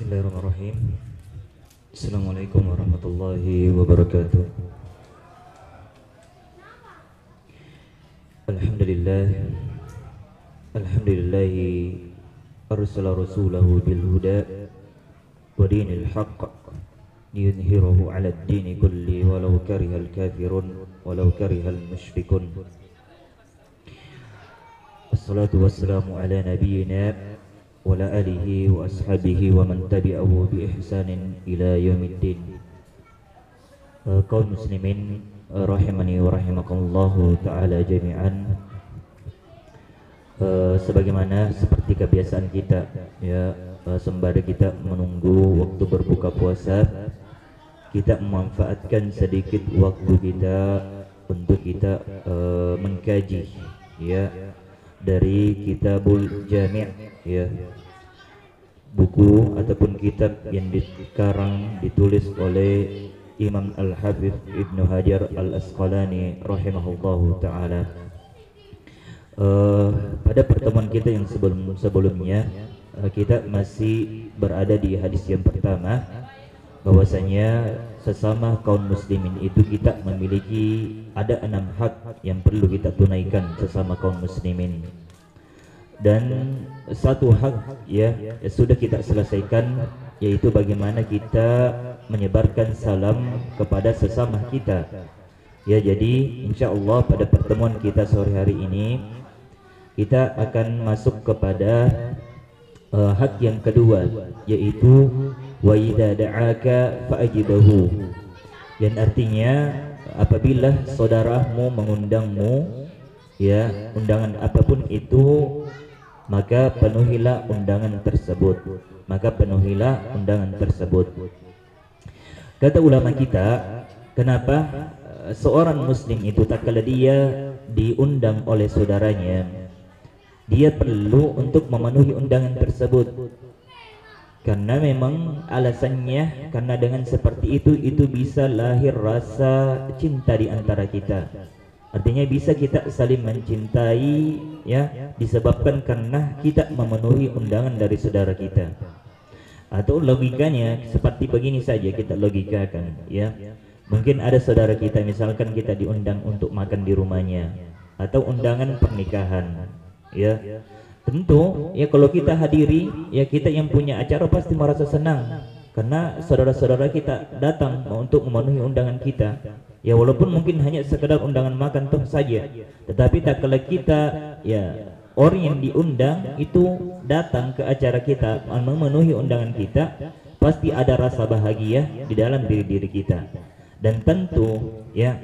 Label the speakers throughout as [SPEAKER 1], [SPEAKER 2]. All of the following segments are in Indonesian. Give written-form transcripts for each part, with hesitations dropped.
[SPEAKER 1] Bismillahirrahmanirrahim. Assalamualaikum warahmatullahi wabarakatuh. Alhamdulillah. Alhamdulillahi arsala rasulahu bil huda wa dinil haqq liyudhhirahu 'ala ad-dini kulli walau karihal kafirun walau karihal musyrikun. Wassalatu wassalamu ala nabiyyina wa ala alihi wa ashabihi wa man tabi'ahu bi ihsanin ila yaumiddin. Kaum muslimin rahimani wa rahimakumullahu ta'ala jami'an. Sebagaimana seperti kebiasaan kita ya, sembari kita menunggu waktu berbuka puasa, kita memanfaatkan sedikit waktu kita untuk kita mengkaji ya dari Kitabul Jami' ya, buku ataupun kitab yang dikarang ditulis oleh Imam Al-Hafidh Ibnu Hajar Al-Asqalani rahimahullahu ta'ala. Pada pertemuan kita yang sebelumnya kita masih berada di hadis yang pertama, bahwasanya sesama kaum muslimin itu kita memiliki ada 6 hak yang perlu kita tunaikan sesama kaum muslimin, dan satu hak ya sudah kita selesaikan, yaitu bagaimana kita menyebarkan salam kepada sesama kita ya. Jadi insyaallah pada pertemuan kita sore hari ini kita akan masuk kepada hak yang kedua, yaitu wa idza da'aka fa'ajibahu, yang artinya apabila saudaramu mengundangmu ya, undangan apapun itu, maka penuhilah undangan tersebut, Kata ulama kita, kenapa seorang muslim itu tak kala dia diundang oleh saudaranya, dia perlu untuk memenuhi undangan tersebut. Karena memang alasannya, karena dengan seperti itu bisa lahir rasa cinta di antara kita. Artinya bisa kita saling mencintai ya, disebabkan karena kita memenuhi undangan dari saudara kita. Atau logikanya seperti begini saja, kita logikakan ya. Mungkin ada saudara kita, misalkan kita diundang untuk makan di rumahnya, atau undangan pernikahan ya. Tentu ya kalau kita hadiri ya, kita yang punya acara pasti merasa senang karena saudara-saudara kita datang untuk memenuhi undangan kita ya, walaupun mungkin hanya sekedar undangan makan toh saja, tetapi tak kala kita ya, orang yang diundang itu datang ke acara kita memenuhi undangan kita, pasti ada rasa bahagia di dalam diri kita. Dan tentu ya,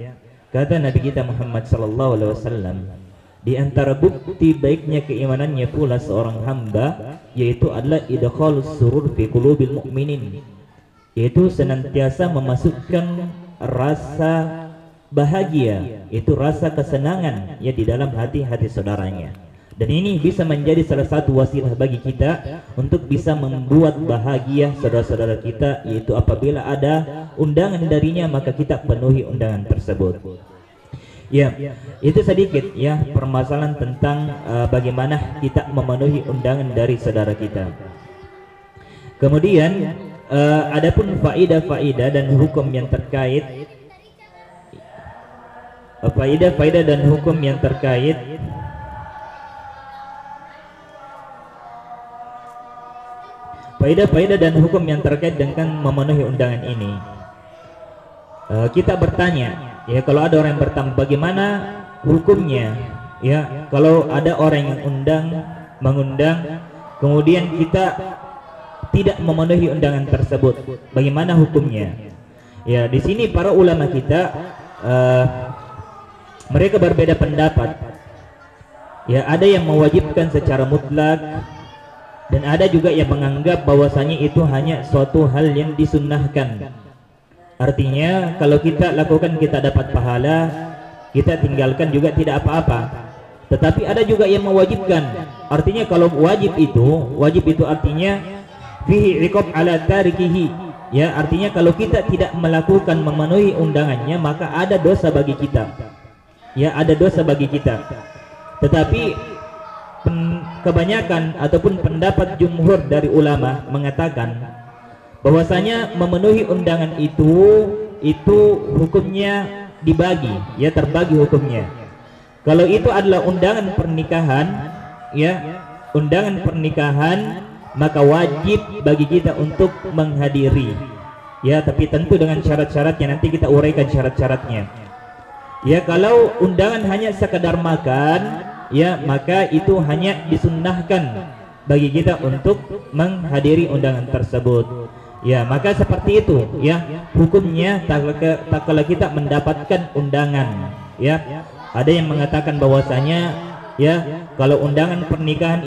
[SPEAKER 1] kata Nabi kita Muhammad sallallahu alaihi wasallam, di antara bukti baiknya keimanannya pula seorang hamba, yaitu adalah idkhalus surur fi qulubil mu'minin, yaitu senantiasa memasukkan rasa bahagia, itu rasa kesenangan ya di dalam hati-hati saudaranya. Dan ini bisa menjadi salah satu wasilah bagi kita untuk bisa membuat bahagia saudara-saudara kita, yaitu apabila ada undangan darinya maka kita penuhi undangan tersebut. Ya, itu sedikit ya permasalahan tentang bagaimana kita memenuhi undangan dari saudara kita. Kemudian adapun faidah-faidah dan hukum yang terkait, faidah-faidah dan hukum yang terkait dengan memenuhi undangan ini. Kita bertanya ya, kalau ada orang yang bertanya bagaimana hukumnya ya, kalau ada orang yang mengundang kemudian kita tidak memenuhi undangan tersebut, bagaimana hukumnya ya. Di sini para ulama kita mereka berbeda pendapat ya, ada yang mewajibkan secara mutlak dan ada juga yang menganggap bahwasanya itu hanya suatu hal yang disunnahkan. Artinya kalau kita lakukan kita dapat pahala, kita tinggalkan juga tidak apa-apa. Tetapi ada juga yang mewajibkan. Artinya kalau wajib itu artinya fihi iqab ala tarikihi. Ya, artinya kalau kita tidak melakukan memenuhi undangannya maka ada dosa bagi kita. Ya, ada dosa bagi kita. Tetapi kebanyakan ataupun pendapat jumhur dari ulama mengatakan bahwasanya memenuhi undangan itu hukumnya dibagi, ya, terbagi hukumnya. Kalau itu adalah undangan pernikahan, ya, undangan pernikahan, maka wajib bagi kita untuk menghadiri, ya, tapi tentu dengan syarat-syaratnya, nanti kita uraikan syarat-syaratnya. Ya, kalau undangan hanya sekadar makan, ya, maka itu hanya disunnahkan bagi kita untuk menghadiri undangan tersebut. Ya, maka seperti itu, ya, hukumnya tak kala kita mendapatkan undangan, ya. Ada yang mengatakan bahwasanya, ya, kalau undangan pernikahan